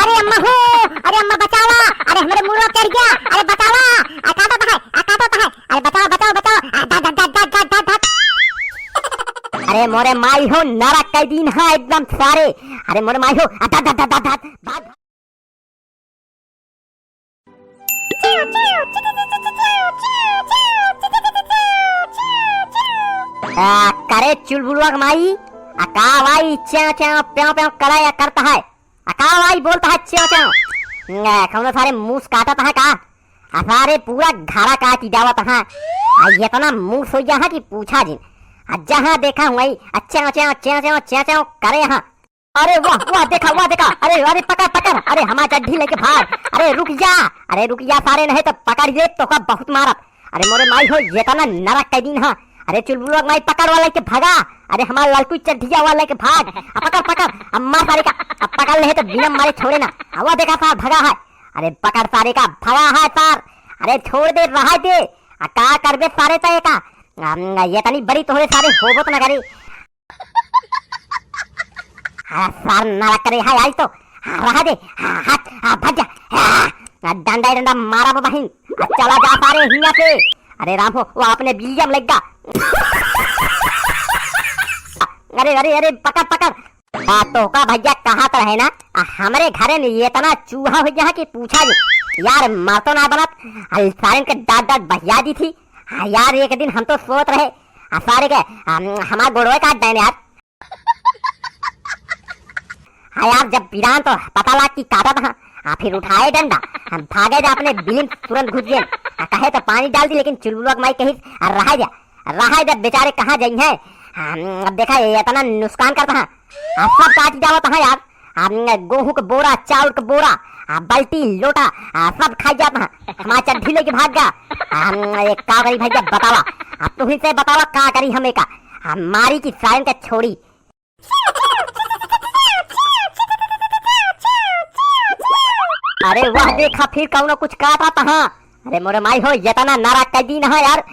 अरे अम्मा हो, अरे अम्मा बचावा, अरे हमारे मुर्गा चढ़ गया, अरे बचावा, काटो तो है, अरे बचाओ बचाओ बचाओ, अरे मोरे माई हो नरक के दिन है एकदम सारे, अरे मोरे माई हो करे चुलबुलवा माई अकावाई च्यों च्यों प्यों प्यों कराया करता है, अकावाई बोलता है च्यों च्यों, कौन सारे मुंह काटता है का, सारे पूरा घाड़ा काटी जावत है, ये तो ना मुंह सोया है कि पूछा जी, जहाँ देखा वही च्यों च्यों च्यों च्यों च्यों च्यों करे यहाँ, अरे वाह वाह देखा, अरे अरे पकड़ पकड़, अरे हमारा चड्ढी लेके भाग, अरे रुक जा सारे नहीं तो पकड़ ये तो का बहुत मारत, अरे मोरे माई हो ये तो ना नरक के दिन है, अरे चुलबुलवा माई पकड़ वाले के भागा, अरे हमारा लड़कू चड्ढिया वाले के भाग, पकड़ अम्मा सारे का पकड़ ले तो बिना मारे छोड़े ना, हवा देखा सार भगा है, अरे पकड़ सारे का भगा है सार, अरे छोड़ दे रहा दे, का कर दे सारे तय का, ये तनी बड़ी तोहरे सारे होबो तो ना करी, सार नरक करे है आई तो रहा दे, हाथ भज जा, डंडा मारा बहिन, चला जा सारे हिया से, अरे राम हो वो अपने बिलियम लगा, अरे पकड़ तो का भैया कहा तो है ना, हमारे घरे में ये तना चूहा हो गया कि पूछा जी, यार मार तो ना बनत, सारे के डांट बहिया दी थी, यार एक दिन हम तो सोच रहे सारे के हमारे गोड़वे काट देने यार, यार जब पिरान तो पता लगा कि काटा था, फिर उठाए डंडा, हम भागे जा अपने बिलिम तुरंत घुस गए, कहे तो पानी डाल दी, लेकिन चुलबुलवा माई कही रहा जा बेचारे कहाँ जाई है, अब देखा ये इतना नुकसान करता है, सब काट जावत है यार, गेहूं का बोरा, चावल का बोरा, बाल्टी लोटा सब खाई जाता है, हमारा चड्ढी लेके भाग गया, का करी भैया बतावा, अब तुम ही से बतावा का करी हमें का, मारी की साइन का छोड़ी, अरे वाह देखा फिर कौन कुछ काटा था, अरे मोरे माई हो ये तना नरक का दिन है यार,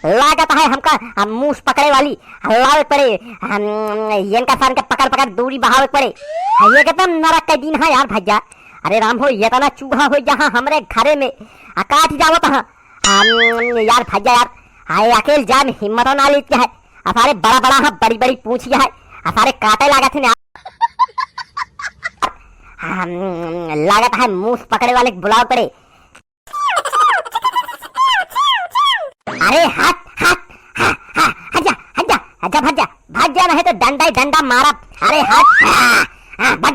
लागत है हमका मूस पकड़े वाली लाल पड़े, इनका सान के पकड़ दूरी बहावे पड़े, ये कितना नरक का दिन है यार भैया, अरे राम हो ये तना चूहा हो जहाँ हमरे घरे में काट जावत है, यार भैया यार हाय अकेले जा में हिम्मत ना लेती है, सारे बड़ा है बड़ी पूछिया है, सारे काटे लागत है लागत है मूस पकड़े वाले बुलाव पड़े, अरे भाग जा नहीं तो डंडा मारा, अरे भाग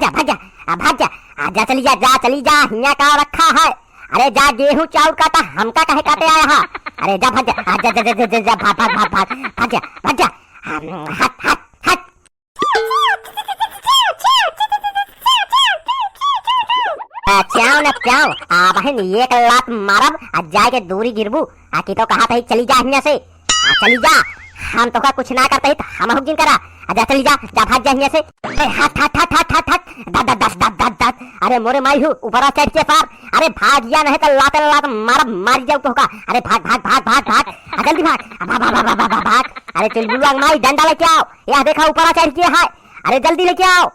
जा चली जा हिया का रखा है, अरे जा गेहूं चावल काटा हमका कहे काटे आया है, अरे जा भाग जा च्याव न च्याव बहन एक लात मारब जाए के दूरी गिरबू, की तो कहा था चली जा हिया से, चली जा, हम तो का कुछ ना करते तो हम हुकिन करा, जा चली जा भाग जा हिया से, हट अरे मोरे माई हूँ ऊपर चढ़ के पार, अरे भाग या नहीं तो लात मार जाऊ तो का, अरे भाग जल्दी भाग, अरे चुलबुलवा माई डंडा लेके आओ, यह देखा ऊपर चढ़ के है, अरे जल्दी लेके आओ,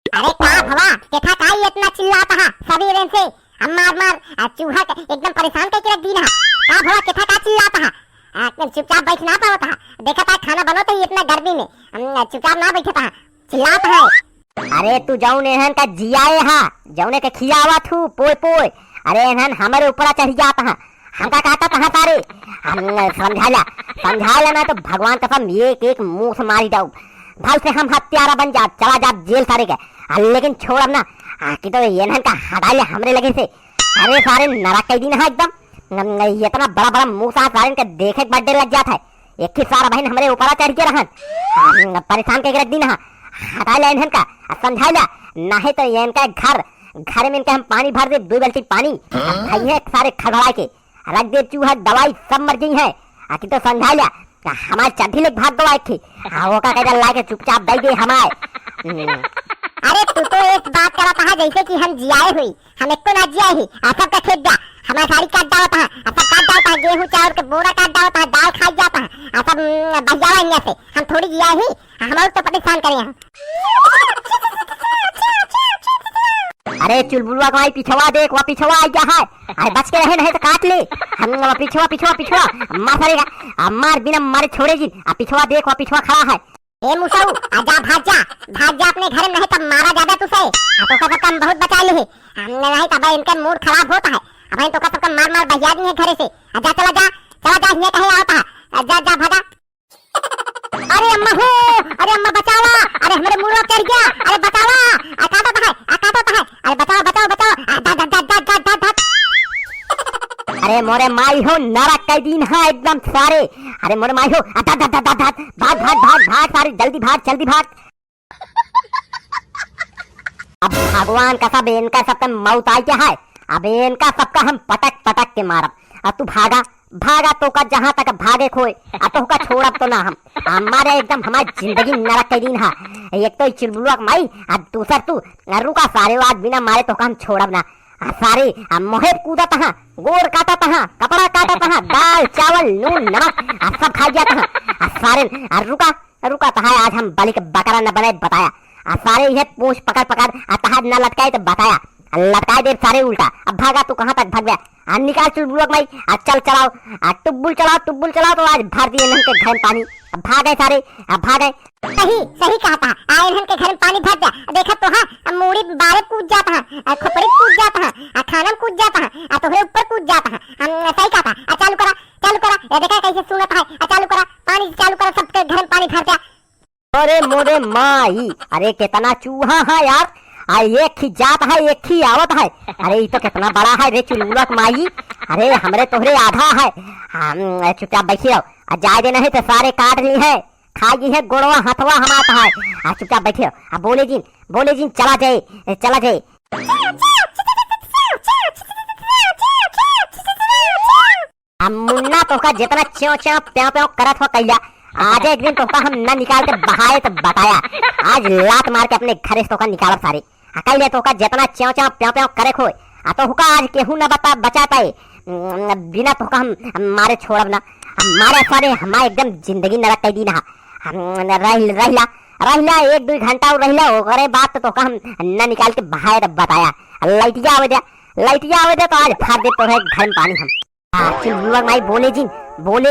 अरे का भवा देखा काई इतना चिल्लाता है सवेरे से, हम मार चूहा एकदम परेशान करके रख दी ना, का भवा किथा का चिल्लाता है, एकदम चुपचाप बैठ ना पाता है, देखा था खाना बनो तो इतना गर्मी में चुपचाप ना बैठता है, चिल्लाता है, अरे तू जौन एहन का जियाए हा जौने के खियावा थू पोय, अरे एहन हमारे ऊपर चढ़ जाता है, हमका कहता था सारे, हम समझा लेना तो भगवान कसम एक मुंह से मारी जाऊ, भल से हम हत्यारा बन जा, चला जा जेल सारे के, लेकिन छोड़ अब ना, कि तो ये का हटा ले हमरे लगे से, अरे सारे नरक के दिन है एकदम, इतना बड़ा मुंह सा सारे के देखे बर्थडे लग जाता है, एक ही सारा बहन हमारे ऊपर चढ़ के रहन, परेशान के रख दिन हटा ले इन्हन का, समझा ले, नहीं तो ये इनका घर में इनका हम पानी भर दे 2 बाल्टी पानी, खाइए सारे खड़बड़ा के, रख दे चूहा दवाई सब मर गई है, कि तो समझा ले, हमारे चड्ढी लोग भाग गवाई थी, वो का कहता ला के चुपचाप दे गई हमारे, अरे तू तो एक बात करता है जैसे कि हम जियाए हुई, हम एक को ना जियाए ही, सबका खेत जा, हमारा साड़ी काट डालता है, सब काट डालता है, गेहूं चावल के बोरा काट डालता है, दाल खा जाता है, सब बजावा यहाँ से हम थोड़ी जिया ही हमारे तो परेशान करे हैं। अरे चुलबुलवा भाई पिछवा देख, वहाँ पिछवा आ गया है। अरे बच के रहे नहीं तो काट ले। हम पिछवा पिछवा पिछवा मार सारेगा, मार बिना मारे छोड़े जी। पिछवा देख, वहाँ पिछवा खड़ा है। ए मुसाऊ आजा भाग जा अपने घर में, नहीं तब मारा ज्यादा तुझे। तो का कम बहुत बचा ले, नहीं तब इनका मूड खराब होता है। अब तो का सबका मार बहिया दी है घर से। आजा चला जा ये कहीं आता है, जा भागा। अरे अम्मा हो, अरे अम्मा बचावा, अरे हमारे मुर्गा चढ़ गया, अरे बचावा, काटता है, अरे बचाओ। अरे मोरे माई हो, नरक का दिन है एकदम सारे। अरे मोरे माई हो, भाग सारे, जल्दी भाग। अब भगवान का सब इनका सबका मौत आ गया है। अब इनका सबका हम पटक के मारब। अब तू भागा तो का जहाँ तक भागे खोए, तो का छोड़ब तो ना हम। हमारे एकदम हमारी जिंदगी नरक के दिन है। एक तो चिलबुलवा माई, दूसरा तू रुका सारे आज बिना मारे तो का हम छोड़ब ना। सारे मोहे कूदत है, गोड़ काटत है, कपड़ा काटत है, दाल चावल नून नमक सब खा जाता है। सारे रुका तो है आज हम बलि के बकरा न बने बताया। सारे यह पूछ पकड़ तहार न लटकाए तो बताया, लटकाए दे सारे उल्टा। अब भागा तू कहाँ तक भाग गया? निकाल चुलबुलवा माई, चल चलाओ, टुब्बुल चलाओ तो आज भर दिए इन्हन के घर में पानी। अब भागे सारे, अब भागे। सही कहा था, आए इन्हन के घर में पानी भर गया। देखा तो हाँ, मूड़ी बारे कूद जाता है, खोपड़ी कूद जाता है, खाना कूद जाता है, तोहरे ऊपर कूद जाता है। सही कहा था। चालू करा, देखा कैसे सुनता है। चालू करा, सबके घर में पानी भर गया। अरे मोरे माई, अरे कितना चूहा है यार। एक ही जात है, एक ही आवत है। अरे ये तो कितना बड़ा है रे चुलबुलवा माई। अरे हमरे तोहरे आधा है। चुपचाप बैठी रहो, जाए दे नहीं तो सारे काट ली है, खा गई है गोड़वा हथवा हमारा है। चुपचाप बैठे रहो। बोले जी चला जाए। मुन्ना तो का जितना च्यों प्यां करत हो कैला, आज एक दिन तो का हम न निकाल के बहाए तो बताया। आज लात मार के अपने घर से तो का निकालब सारे। कैले तो का जितना च्यों प्यां करे खोए, तो हुका आज केहू न बचाता है। बिना तो का हम मारे छोड़ब ना। हमारे सारे हमारे एकदम जिंदगी नरक कर दी ना। रहिला 1-2 घंटा रहिला, ओकरे बात तो का हम न निकाल के बहाए तो बताया। लाइटिया आवे दे तो आज फाड़ दे तो है घर में पानी हम। चुलबुलवा माई बोले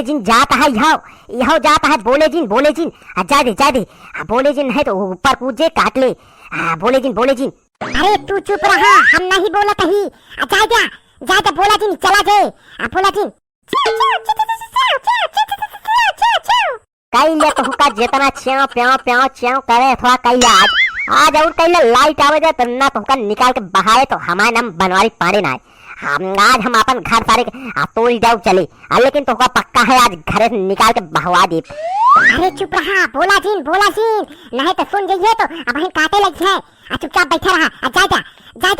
जिन जाता है, यहाँ जाता है। बोले जिन जाए दे। बोले जिन है तो ऊपर कूदे काट ले। बोले जिन। अरे तू चुप रहा, हम नहीं बोलत ही। जाए बोला जिन चला जाए। बोला जिन कैले तो हुका जितना च्यों प्यां करे थोड़ा कैले आज और कैले लाइट आवे दे तो ना तो हुका निकाल के बहाए तो हमारे नाम बनवारी पानी ना है। आज हम अपन घर सारे तोड़ जाओ चले, लेकिन तो पक्का है आज घर से निकाल के बहवा दे। अरे चुप रहा, बोला जीन नहीं तो सुन जाइए तो अब हम काटे लग जाए। चुपचाप बैठे रहा। जा